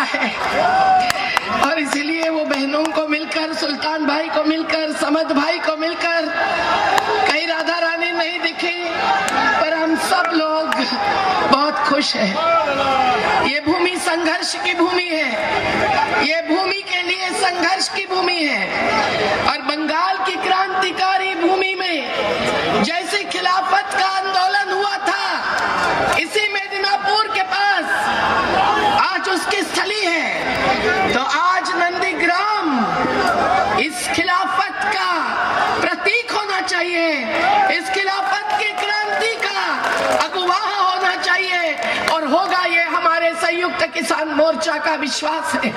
है और इसलिए वो बहनों को मिलकर, सुल्तान भाई को मिलकर, समद भाई को मिलकर, कहीं राधा रानी नहीं दिखी पर हम सब लोग बहुत खुश हैं। ये भूमि संघर्ष की भूमि है, ये भूमि के लिए संघर्ष की भूमि है। और बंगाल की क्रांतिकारी भूमि में जैसे खिलाफत का आंदोलन हुआ था, इसी मेदिनीपुर के पास आज उसकी स्थली है, तो आज नंदीग्राम इस खिलाफत का प्रतीक होना चाहिए, इस खिलाफत की क्रांति का अगुवा होना चाहिए और होगा, ये हमारे संयुक्त किसान मोर्चा का विश्वास है।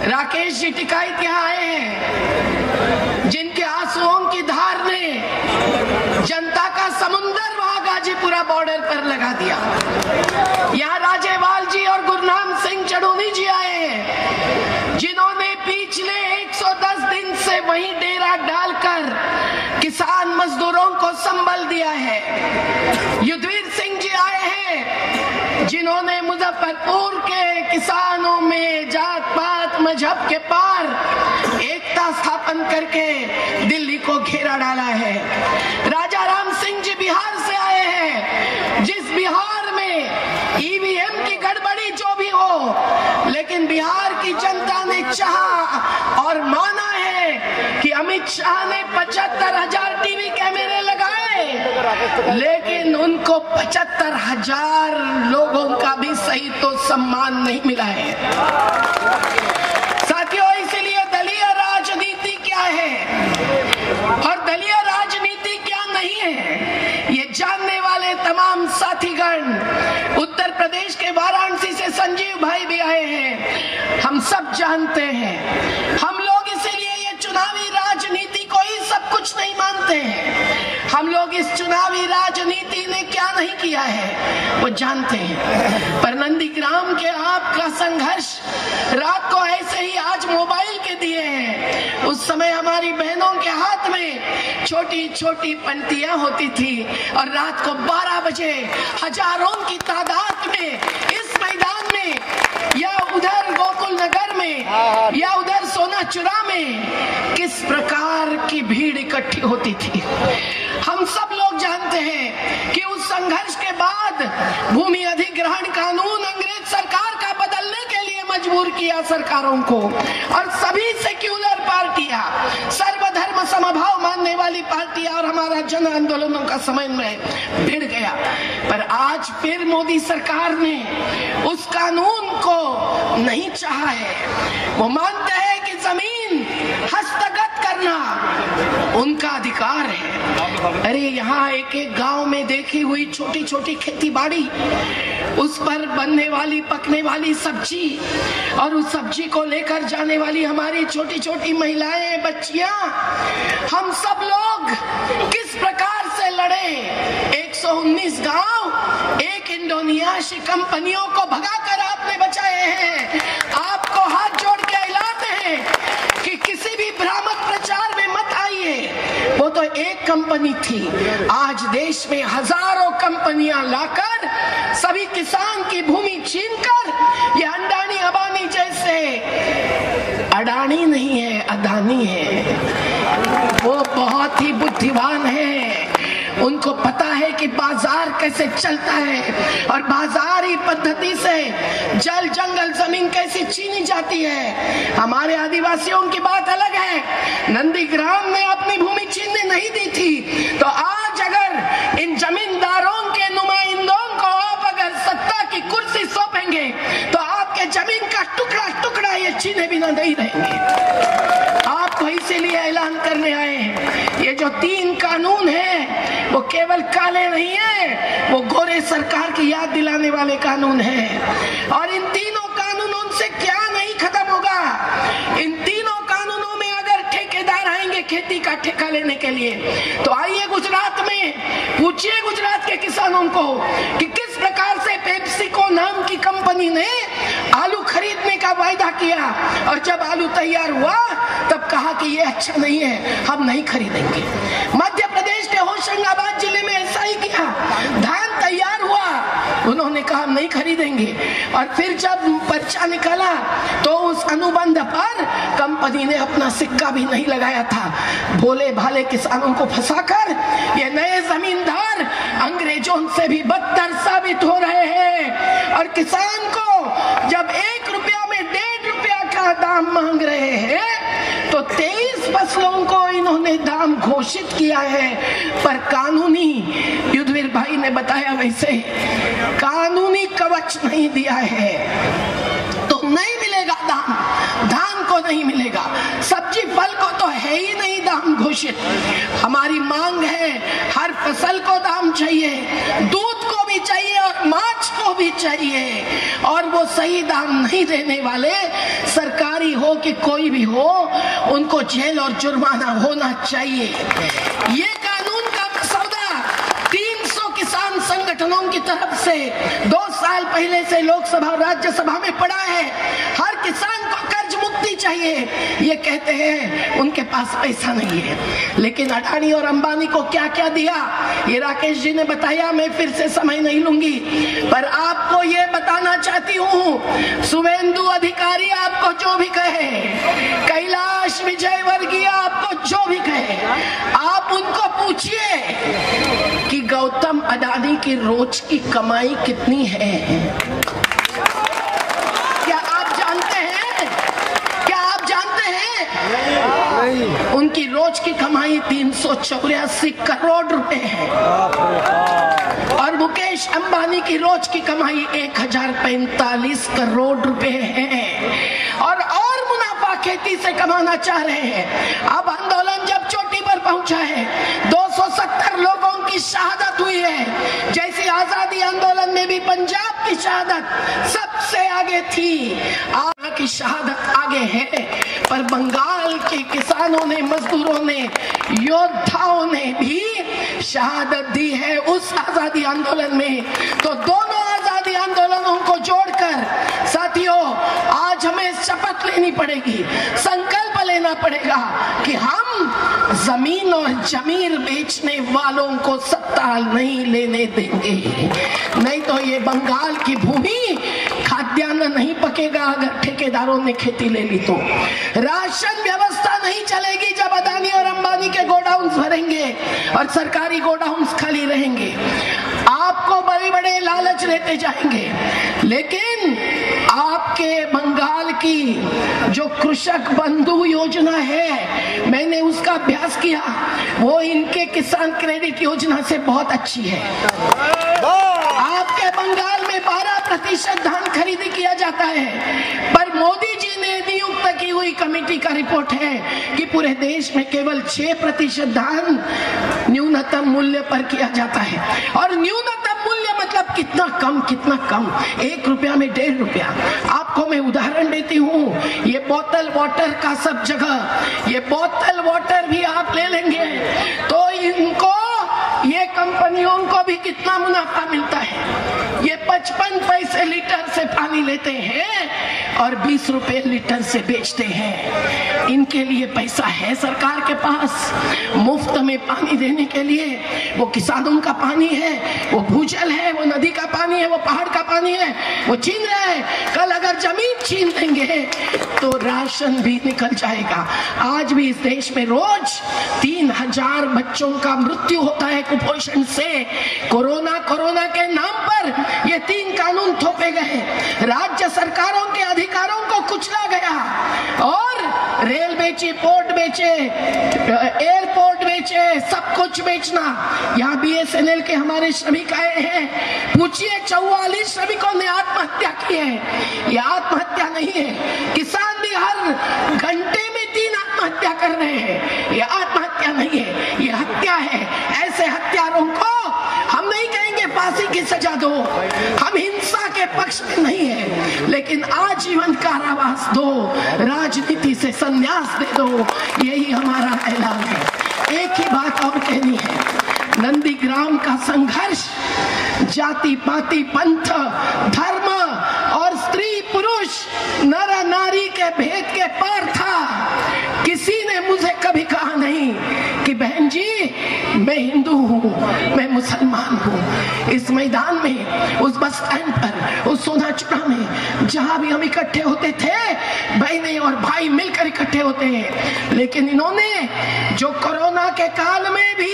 राकेश जी टिकाईत यहाँ आए हैं, जिनके आंसुओं की धार ने जनता का समुंदर वहां गाजीपुरा बॉर्डर पर लगा दिया। यहाँ राजेवाल जी और गुरनाम सिंह चढ़ूनी जी आए हैं, जिन्होंने पिछले 110 दिन से वहीं डेरा डालकर किसान मजदूरों को संबल दिया है। युद्धवीर सिंह जी आए हैं, जिन्होंने मुजफ्फरपुर के किसानों में जात पात मजहब के पार एकता स्थापन करके दिल्ली को घेरा डाला है। राजा राम सिंह जी बिहार से आए हैं, जिस बिहार में ईवीएम की गड़बड़ी जो भी हो, लेकिन बिहार की जनता ने चाहा और माना है कि अमित शाह ने 75,000 टीवी कैमरे लगाए, लेकिन उनको 75,000 लोगों का भी सही तो सम्मान नहीं मिला है। साथियों, इसलिए दलीय राजनीति क्या है और दलीय राजनीति क्या नहीं है, ये जानने वाले तमाम साथीगण, उत्तर प्रदेश के वाराणसी से संजीव भाई भी आए हैं, हम सब जानते हैं। हम लोग इसीलिए ये चुनावी राजनीति को ही सब कुछ नहीं मानते हैं। हम लोग इस चुनावी राजनीति ने क्या नहीं किया है वो जानते हैं। पर नंदीग्राम के आपका संघर्ष रात को ऐसे ही आज मोबाइल के दिए हैं, उस समय हमारी बहनों के हाथ में छोटी छोटी पंक्तियां होती थी और रात को 12 बजे हजारों की तादाद में इस मैदान में या उधर गोकुल नगर में या उधर सोनाचुरा में किस प्रकार की भीड़ इकट्ठी होती थी। हम सब लोग जानते हैं कि उस संघर्ष के बाद भूमि अधिग्रहण कानून अंग्रेज सरकार का बदलने के लिए मजबूर किया सरकारों को, और सभी सेक्युलर पार्टियां, सर्वधर्म समभाव मानने वाली पार्टियां और हमारा जन आंदोलनों का समन्वय भिड़ गया। पर आज फिर मोदी सरकार ने उस कानून को नहीं चाहा है। वो मानते हैं कि जमीन हस्तगत करना उनका अधिकार है। अरे यहाँ एक एक गांव में देखी हुई छोटी छोटी खेती बाड़ी, उस पर बनने वाली पकने वाली सब्जी और उस सब्जी को लेकर जाने वाली हमारी छोटी छोटी महिलाएं, बच्चियां, हम सब लोग किस प्रकार से लड़े। 119 गांव एक इंडोनेशियाई कंपनियों को भगाकर आपने बचाए हैं। आपको हाथ जोड़ के ऐलान है कि किसी भी भ्रामक प्रचार में मत आइए। वो तो एक कंपनी थी, आज देश में हजारों कंपनियां लाकर सभी किसान की भूमि छीनकर ये अंडानी अंबानी जैसे, अडानी नहीं है अदानी है, वो बहुत ही बुद्धिमान है। उनको पता है कि बाजार कैसे चलता है और बाजारी पद्धति से जल जंगल जमीन कैसे छीनी जाती है। हमारे आदिवासियों की बात अलग है, नंदीग्राम ने अपनी भूमि छीनने नहीं दी थी, तो आज अगर इन जमींदारों के नुमाइंदों को आप अगर सत्ता की कुर्सी सौंपेंगे तो आपके जमीन का टुकड़ा टुकड़ा ये छीने बिना नहीं रहेंगे। आपको इसीलिए ऐलान करने आए हैं, ये जो 3 कानून है वो केवल काले नहीं है, वो गोरे सरकार की याद दिलाने वाले कानून हैं। और इन तीनों कानूनों से क्या नहीं खत्म होगा, इन तीनों कानूनों में अगर ठेकेदार आएंगे खेती का ठेका लेने के लिए, तो आइए गुजरात में पूछिए गुजरात के किसानों को कि किस प्रकार से पेप्सिको नाम की कंपनी ने आलू खरीदने का वायदा किया और जब आलू तैयार हुआ तब कहा कि ये अच्छा नहीं है, हम नहीं खरीदेंगे। मध्य प्रदेश के होशंगाबाद जिले में ऐसा ही किया, धान तैयार हुआ, उन्होंने कहा हम नहीं खरीदेंगे। और फिर जब पर्चा निकला तो उस अनुबंध पर कंपनी ने अपना सिक्का भी नहीं लगाया था। भोले भाले किसानों को फंसाकर ये नए जमींदार अंग्रेजों से भी बदतर साबित हो रहे हैं। और किसान को जब 1 रुपया में 1.5 रुपया का दाम मांग रहे हैं तो 23 फसलों को इन्होंने दाम घोषित किया है, पर कानूनी, युद्धवीर भाई ने बताया वैसे, कानूनी कवच नहीं दिया है तो नहीं मिलेगा दाम, धान को नहीं मिलेगा, सब्जी फल को तो है ही नहीं दाम घोषित। हमारी मांग है हर फसल को दाम चाहिए, दूध को भी चाहिए और मांस को भी चाहिए, और वो सही दाम नहीं देने वाले, सरकारी हो कि कोई भी हो, उनको जेल और जुर्माना होना चाहिए। ये कानून का मसौदा 300 किसान संगठनों की तरफ से 2 साल पहले से लोकसभा और राज्यसभा में पड़ा है। हर किसान को कर्ज मुक्ति चाहिए। ये कहते हैं उनके पास पैसा नहीं है, लेकिन अडानी और अंबानी को क्या क्या दिया ये राकेश जी ने बताया, मैं फिर से समय नहीं लूंगी, पर आपको ये बताना चाहती हूँ, शुभेंदु अधिकारी आपको जो भी कहे, कैलाश विजयवर्गीय आपको जो भी कहे, आप उनको पूछिए कि गौतम अडानी की रोज की कमाई कितनी है। क्या आप जानते हैं? क्या आप जानते हैं? उनकी रोज की कमाई 384 करोड़ रुपए है, और मुकेश अंबानी की रोज की कमाई 1045 करोड़ रुपए है, और मुनाफा खेती से कमाना चाह रहे हैं। अब आंदोलन जब चोटी पर पहुंचा है, 270 लोगों की शहादत हुई है, जैसे आजादी आंदोलन में भी पंजाब की शहादत सबसे आगे थी, आपकी शहादत आगे है, पर बंगाल के किसानों ने, मजदूरों ने, योद्धाओं ने भी शहादत दी है उस आजादी आंदोलन में। तो दोनों आजादी आंदोलनों को जोड़कर साथियों, आज हमें शपथ लेनी पड़ेगी, संकल्प लेना पड़ेगा कि हम जमीन और जमीर बेचने वालों को सत्ता नहीं लेने देंगे। नहीं तो ये बंगाल की भूमि खाद्यान्न नहीं पकेगा अगर ठेकेदारों ने खेती ले ली तो। राशन व्यवस्था नहीं चलेगी जब अदानी और अंबानी के गोडाउन्स भरेंगे और सरकारी गोडाउन्स खाली रहेंगे। आपको बड़े बड़े लालच देते जाएंगे, लेकिन आपके बंगाल की जो कृषक बंधु योजना है, मैंने उसका अभ्यास किया, वो इनके किसान क्रेडिट योजना से बहुत अच्छी है। आपके बंगाल में 12% धान खरीदी किया जाता है, पर मोदी जी ने नियुक्त की हुई कमेटी का रिपोर्ट है कि पूरे देश में केवल 6% धान न्यूनतम मूल्य पर किया जाता है। और न्यूनतम मूल्य मतलब कितना कम, कितना कम, 1 रुपया में 1.5 रुपया। आपको मैं उदाहरण देती हूँ, ये बोतल वाटर का सब जगह, ये बोतल वाटर भी आप ले लेंगे तो इनको, ये कंपनियों को भी कितना मुनाफा मिलता है। ये 55 पैसे लीटर से पानी लेते हैं और 20 रुपए लीटर से बेचते हैं। इनके लिए पैसा है सरकार के पास मुफ्त में पानी देने के लिए। वो किसानों का पानी है, वो भूजल है, वो नदी का पानी है, वो पहाड़ का पानी है, वो छीन रहे हैं। कल अगर जमीन छीन देंगे तो राशन भी निकल जाएगा। आज भी इस देश में रोज 3000 बच्चों का मृत्यु होता है कुपोषण से। कोरोना के नाम पर ये 3 कानून थोपे गए, राज्य सरकारों के अधिकारों को कुचला गया और रेल बेची, पोर्ट बेचे, एयरपोर्ट बेचे, सब कुछ बेचना। यहाँ BSNL के हमारे श्रमिक आए हैं, पूछिए 44 श्रमिकों ने आत्महत्या की है। ये आत्महत्या नहीं है, किसान भी हर घंटे में 3 आत्महत्या कर रहे हैं। ये आत्महत्या नहीं है, ये हत्या है। ऐसे हत्यारों को हम नहीं कहेंगे फांसी की सजा दो, हम हिंसा के पक्ष में नहीं है, लेकिन आजीवन कारावास दो, राजनीति से संन्यास दे दो, यही हमारा ऐलान है। एक ही बात और कहनी है, नंदीग्राम का संघर्ष जाति पाति पंथ धर्म और स्त्री पुरुष नर नारी के भेद के पार था। किसी ने मुझे कभी कहा नहीं कि बहन जी मैं हिंदू हूँ, मैं मुसलमान हूँ। इस मैदान में, उस बस स्टैंड पर, उस सोना चूड़ा में, जहां भी हम इकट्ठे होते थे, बहनें और भाई मिलकर इकट्ठे होते हैं। लेकिन इन्होंने जो कोरोना के काल में भी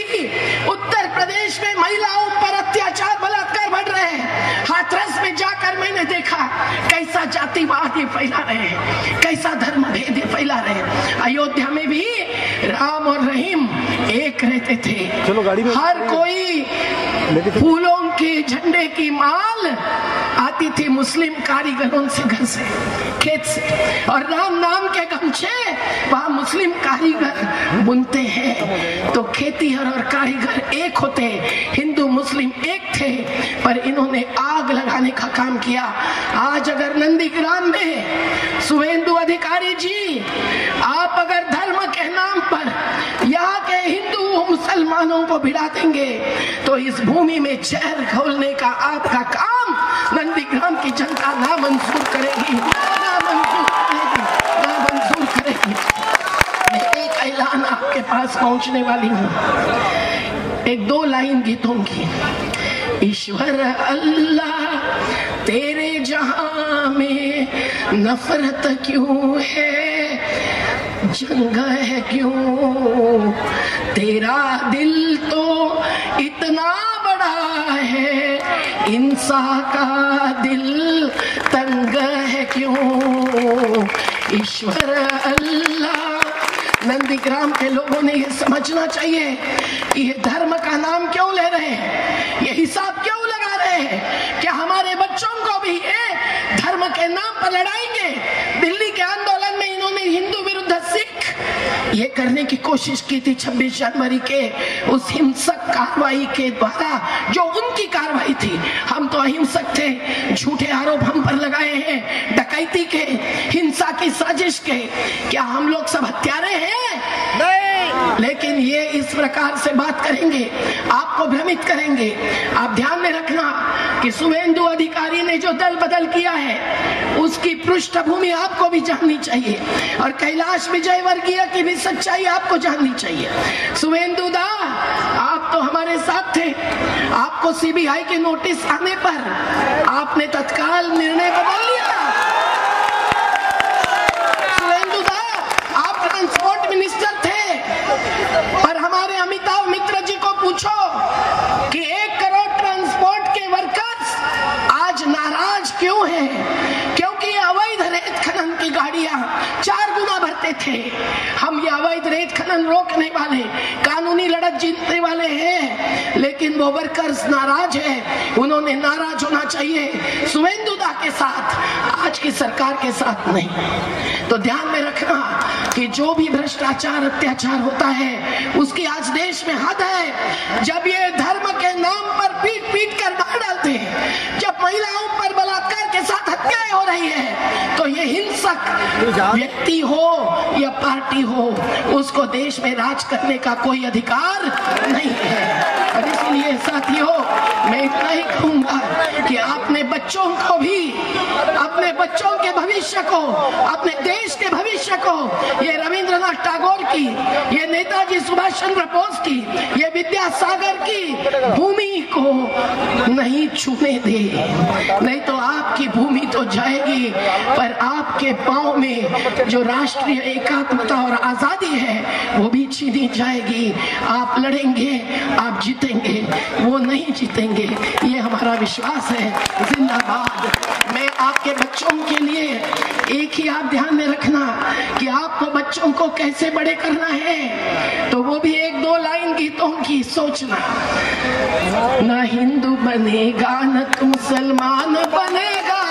उत्तर प्रदेश में महिलाओं पर अत्याचार बलात्कार बढ़ रहे हैं, हाथरस में जाकर मैंने देखा कैसा जातिवाद ये फैला रहे हैं, कैसा धर्म भेद ये फैला रहे हैं। अयोध्या में भी राम और रहीम एक रहते थे। चलो गाड़ी में हर कोई फूलों के झंडे की माल आती थी मुस्लिम कारीगरों से, घर से, खेत से, और राम नाम के गमछे वहां मुस्लिम कारीगर बुनते हैं। तो खेतीहर और कारीगर एक होते, हिंदू मुस्लिम एक थे, पर इन्होंने आग लगाने का काम किया। आज अगर नंदीग्राम में शुभेंदु अधिकारी जी, आप अगर धर्म के नाम पर यहाँ के हिंदू मुसलमानों को भिड़ा देंगे तो इस भूमि में जहर घोलने का आपका काम नंदीग्राम की जनता ना मंजूर करेगी, ना मंजूर करेगी, ना मंजूर करेगी। मैं एक ऐलान आपके पास पहुंचने वाली हूँ, एक दो लाइन गीतों की। ईश्वर अल्लाह तेरे जहां में नफरत क्यों है, जंग है क्यों, तेरा दिल तो इतना बड़ा है, इंसान का दिल तंग है क्यों। ईश्वर अल्लाह, नंदीग्राम के लोगों ने ये समझना चाहिए कि ये धर्म का नाम क्यों ले रहे हैं, ये हिसाब क्यों लगा रहे हैं। क्या हमारे बच्चों को भी ये धर्म के नाम पर लड़ाएंगे? दिल्ली के आंदोलन में इन्होंने हिंदू विरुद्ध सिख ये करने की कोशिश की थी 26 जनवरी के उस हिंसक कार्रवाई के द्वारा, जो उनकी कार्रवाई थी। हम तो अहिंसक थे, झूठे आरोप हम पर लगाए हैं, डकैती के, हिंसा की साजिश के। क्या हम लोग सब हत्यारे हैं? नहीं। लेकिन ये इस प्रकार से बात करेंगे, आपको भ्रमित करेंगे। आप ध्यान में रखना कि शुभेंदु अधिकारी ने जो दल बदल किया है उसकी पृष्ठभूमि आपको भी जाननी चाहिए, और कैलाश विजयवर्गीय की भी सच्चाई आपको जाननी चाहिए। शुभेंदु दा, आप तो हमारे साथ थे, आपको सीबीआई के नोटिस आने पर आपने तत्काल निर्णय बदल लिया। शुभेंदु दा, आप ट्रांसपोर्ट मिनिस्टर थे, पर हमारे अमिताभ मित्र जी को पूछो कि 1 करोड़ ट्रांसपोर्ट के वर्कर्स आज नाराज क्यों हैं? क्योंकि अवैध रेत खनन की गाड़ियां 4 गुना भरते थे। हम ये अवैध रेत खनन रोकने वाले, कानूनी लड़त जीतने वाले हैं, लेकिन वो वर्कर्स नाराज हैं। उन्होंने नाराज होना चाहिए शुभेंदु दा के साथ, आज की सरकार के साथ नहीं। तो ध्यान में रखना कि जो भी भ्रष्टाचार, अत्याचार होता है उसकी आज देश में हद है। जब ये धर्म के नाम पर पीट पीट कर मार डालते हैं, जब महिलाओं पर बलात्कार के साथ हत्याएं हो रही है, तो ये हिंसक व्यक्ति हो या पार्टी हो, उसको देश में राज करने का कोई अधिकार नहीं है। और इसलिए साथियों, मैं इतना ही कहूंगा कि अपने बच्चों को भी, अपने बच्चों के भविष्य को, अपने देश के भविष्य को, ये रविंद्रनाथ टैगोर की, ये नेताजी सुभाष चंद्र बोस की, ये विद्यासागर की भूमि को नहीं छूने दे। नहीं तो आपकी भूमि तो जाएगी, पर आपके पांव में जो राष्ट्रीय एकात्मता और आजादी है वो भी छीनी जाएगी। आप लड़ेंगे, आप जीतेंगे, वो नहीं जीतेंगे, ये हमारा विश्वास है। जिंदाबाद। मैं आपके बच्चों के लिए एक ही आप ध्यान में रखना कि आपको बच्चों को कैसे बड़े करना है, तो वो भी 1-2 लाइन गीतों की सोचना। ना हिंदू बनेगा न तू मुसलमान बनेगा,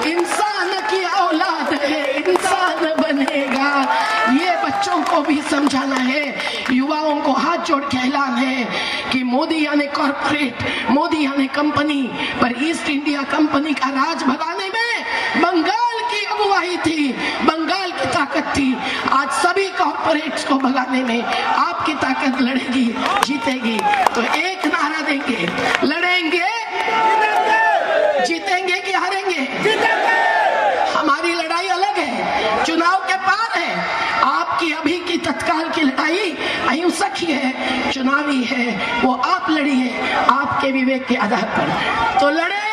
इंसान की औलाद है, इंसान बनेगा। ये बच्चों को भी समझाना है। युवाओं को हाथ जोड़ के ऐलान है कि मोदी यानी कॉर्पोरेट, मोदी यानी कंपनी, पर ईस्ट इंडिया कंपनी का राज भगाने में बंगाल की अगुवाई थी, बंगाल की ताकत थी। आज सभी कॉर्पोरेट्स को भगाने में आपकी ताकत लड़ेगी, जीतेगी। तो एक नारा देंगे, लड़ेंगे, जीतेंगे कि हारेंगे? हमारी लड़ाई अलग है, चुनाव के पार है। आपकी अभी की तत्काल की लड़ाई अहिंसा नैसर्गिक है, चुनावी है, वो आप लड़िए आपके विवेक के आधार पर। तो लड़े